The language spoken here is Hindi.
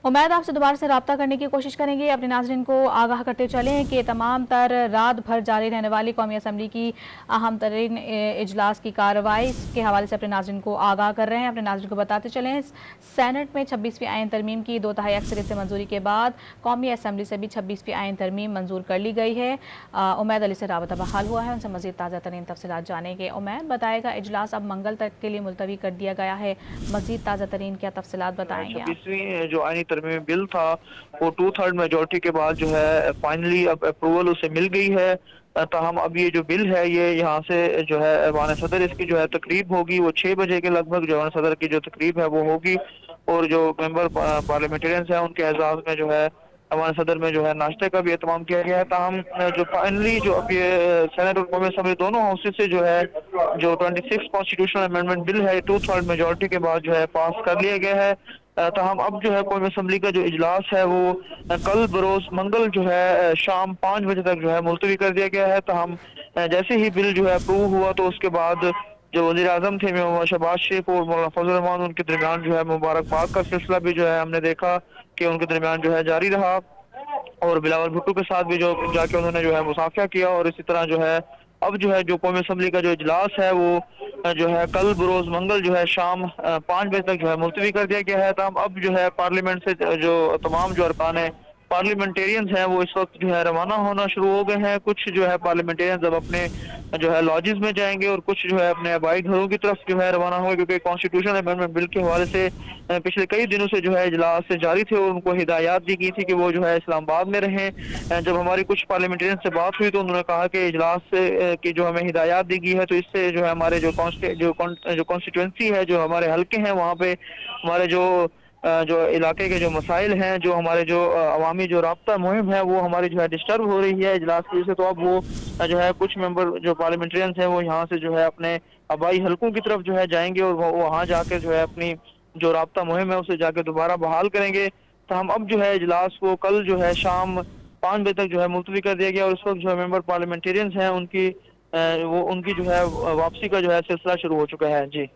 उमैद आपसे दोबारा से रब्ता करने की कोशिश करेंगे। अपने नाज़रीन को आगाह करते चलें कि तमाम तर रात भर जारी रहने वाली कौमी असम्बली की अहम तरीन इजलास की कार्रवाई के हवाले से अपने नाज़रीन को आगाह कर रहे हैं। अपने नाज़रीन को बताते चलें, सैनेट में 26वीं आइन तरमीम की 2/3 अक्सरियत से मंजूरी के बाद कौमी असम्बली से भी 26वीं आइन तरमीम मंजूर कर ली गई है। उमैद अली से राबता बहाल हुआ है, उनसे मज़ीद ताज़ा तरीन तफसीलात जानेंगे। उमैद बताएगा, इजलास अब मंगल तक के लिए मुलतवी कर दिया गया है। मज़ीद ताज़ा तरीन क्या तफसीलात बताएंगे आप? 26वीं जो आईनी तरमीमी बिल था वो 2/3 मेजोरिटी के बाद जो है फाइनली अब अप्रूवल उसे मिल गई है। ताहम अब ये जो बिल है ये यहाँ से जो है ऐवान सदर इसकी जो है तकरीब होगी, वो 6 बजे के लगभग जो ऐवान सदर की जो तकरीब है वो होगी और जो मेंबर पार्लियामेंटेरियंस हैं उनके एजाज में जो है ऐवान सदर में जो है नाश्ते का भी एहतमाम किया गया है। ताहम जो फाइनली जो अब ये सेनेट और कौमी असम्बली दोनों हाउसेज से जो है जो 26 कॉन्स्टिट्यूशनल अमेंडमेंट बिल है 2/3 मेजोरिटी के बाद जो है पास कर लिया गया है। ताहम अब जो है कौमी असम्बली का जो इजलास है वो कल बरोज मंगल जो है शाम 5 बजे तक जो है मुलतवी कर दिया गया है। ताहम जैसे ही बिल जो है अप्रूव हुआ तो उसके बाद जो वज़ीर आज़म थे शहबाज शरीफ और मौलाना फजल रहमान उनके दरमियान जो है मुबारकबाद का सिलसिला भी जो है हमने देखा कि उनके दरमियान जो है जारी रहा और बिलावल भुट्टो के साथ भी जो जाके उन्होंने जो है मुसाफिया किया। और इसी तरह जो है अब जो है जो कौमी असम्बली का जो इजलास है वो जो है कल बरोज मंगल जो है शाम 5 बजे तक जो है मुलतवी कर दिया गया है। तमाम अब जो है पार्लियामेंट से जो तमाम जो अरकान है पार्लियामेंटेरियंस हैं वो इस वक्त जो है रवाना होना शुरू हो गए हैं। कुछ जो है पार्लियामेंटेरियंस अब अपने जो है लॉजेस में जाएंगे और कुछ जो है अपने आबाई घरों की तरफ जो है रवाना होंगे, क्योंकि कॉन्स्टिट्यूशन अमेंडमेंट बिल के हवाले से पिछले कई दिनों से जो है इजलास से जारी थे और उनको हिदायत दी गई थी कि वो जो है इस्लामाबाद में रहें। जब हमारी कुछ पार्लियामेंटेरियन से बात हुई तो उन्होंने कहा कि इजलास से की जो हमें हिदायत दी गई है तो इससे जो है हमारे जो कॉन्स्टिट्यूंसी है जो हमारे हल्के हैं वहाँ पे हमारे जो इलाके के जो मसाइल हैं जो हमारे जो अवामी जो राब्ता मुहिम है वो हमारी जो है डिस्टर्ब हो रही है इजलास की वजह से। तो अब वो जो है कुछ मेंबर जो पार्लियामेंटेरियंस हैं वो यहाँ से जो है अपने आबाई हल्कों की तरफ जो है जाएंगे और वो वहाँ जाके जो है अपनी जो राब्ता मुहिम है उसे जाके दोबारा बहाल करेंगे। तो हम अब जो है इजलास को कल जो है शाम 5 बजे तक जो है मुलतवी कर दिया गया और उस वक्त जो है मेंबर पार्लियामेंटेरियंस हैं उनकी वो उनकी जो है वापसी का जो है सिलसिला शुरू हो चुका है। जी।